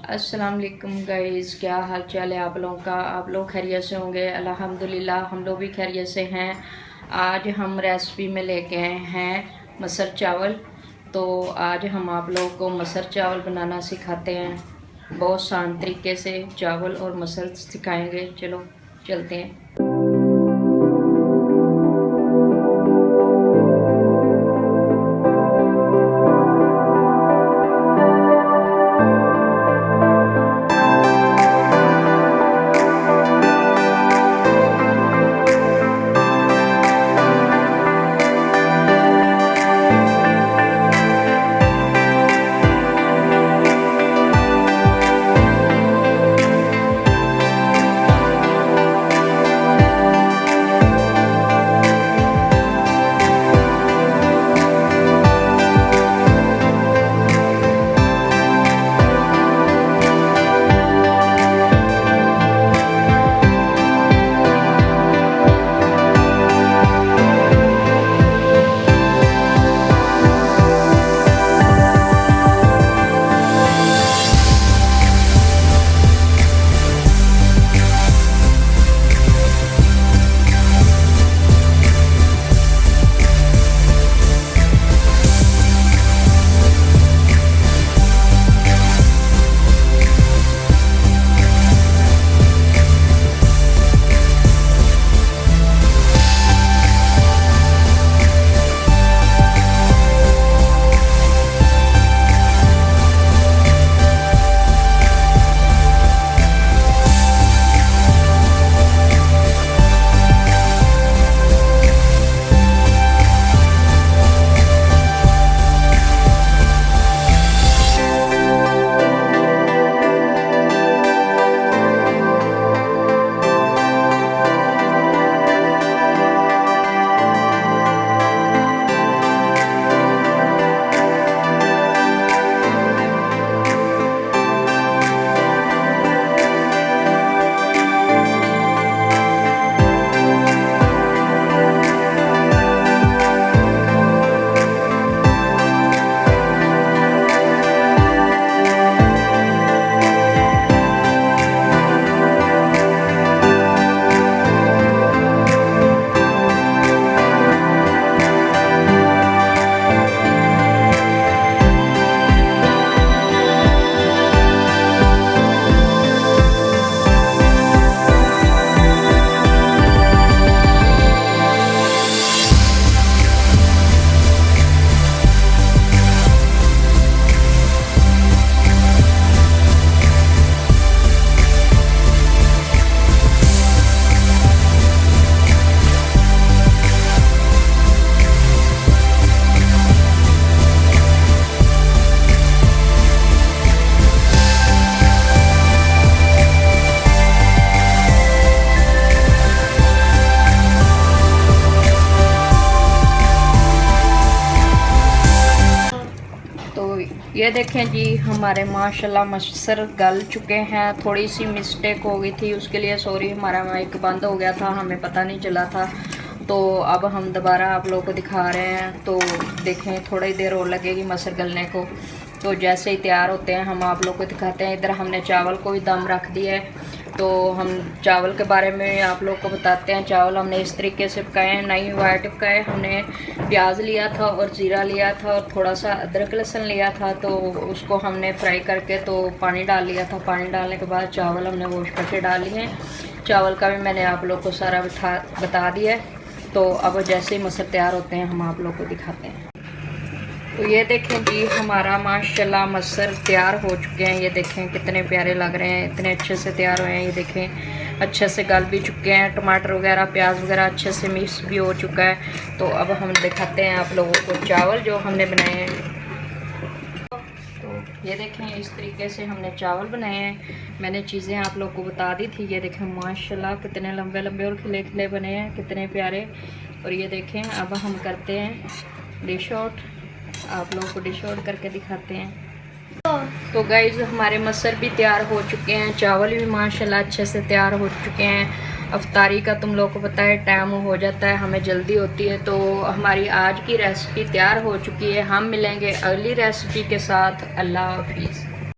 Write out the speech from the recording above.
अस्सलाम वालेकुम गाइज़, क्या हाल चाल है आप लोगों का। आप लोग खैरियत से होंगे। अल्हम्दुलिल्लाह हम लोग भी खैरियत से हैं। आज हम रेसिपी में लेके आए हैं मसर चावल। तो आज हम आप लोगों को मसर चावल बनाना सिखाते हैं। बहुत आसान तरीके से चावल और मसर सिखाएंगे। चलो चलते हैं। ये देखें जी, हमारे माशाल्लाह मसर गल चुके हैं। थोड़ी सी मिस्टेक हो गई थी, उसके लिए सॉरी। हमारा माइक बंद हो गया था, हमें पता नहीं चला था। तो अब हम दोबारा आप लोगों को दिखा रहे हैं। तो देखें, थोड़ी देर और लगेगी मसर गलने को। तो जैसे ही तैयार होते हैं हम आप लोग को दिखाते हैं। इधर हमने चावल को भी दम रख दिया है। तो हम चावल के बारे में आप लोग को बताते हैं। चावल हमने इस तरीके से पकाए हैं, नहीं वाइट पकाए। हमने प्याज लिया था और ज़ीरा लिया था और थोड़ा सा अदरक लहसुन लिया था। तो उसको हमने फ्राई करके तो पानी डाल लिया था। पानी डालने के बाद चावल हमने वॉश करके डाल लिए हैं। चावल का भी मैंने आप लोग को सारा बता दिया है। तो अब जैसे ही मसर तैयार होते हैं हम आप लोग को दिखाते हैं। तो ये देखें जी, हमारा माशाल्लाह मसर तैयार हो चुके हैं। ये देखें कितने प्यारे लग रहे हैं, इतने अच्छे से तैयार हुए हैं। ये देखें अच्छे से गल भी चुके हैं। टमाटर वगैरह प्याज वगैरह अच्छे से मिक्स भी हो चुका है। तो अब हम दिखाते हैं आप लोगों को चावल जो हमने बनाए हैं। तो ये देखें, इस तरीके से हमने चावल बनाए हैं। मैंने चीज़ें आप लोग को बता दी थी। ये देखें माशाल्लाह कितने लंबे लंबे और खिले खिले बने हैं, कितने प्यारे। और ये देखें, अब हम करते हैं डिश आउट। आप लोगों को डिश आउट करके दिखाते हैं। तो गाइज, हमारे मसर भी तैयार हो चुके हैं। चावल भी माशाल्लाह अच्छे से तैयार हो चुके हैं। अफ्तारी का तुम लोग को पता है टाइम हो जाता है, हमें जल्दी होती है। तो हमारी आज की रेसिपी तैयार हो चुकी है। हम मिलेंगे अगली रेसिपी के साथ। अल्लाह हाफिज़।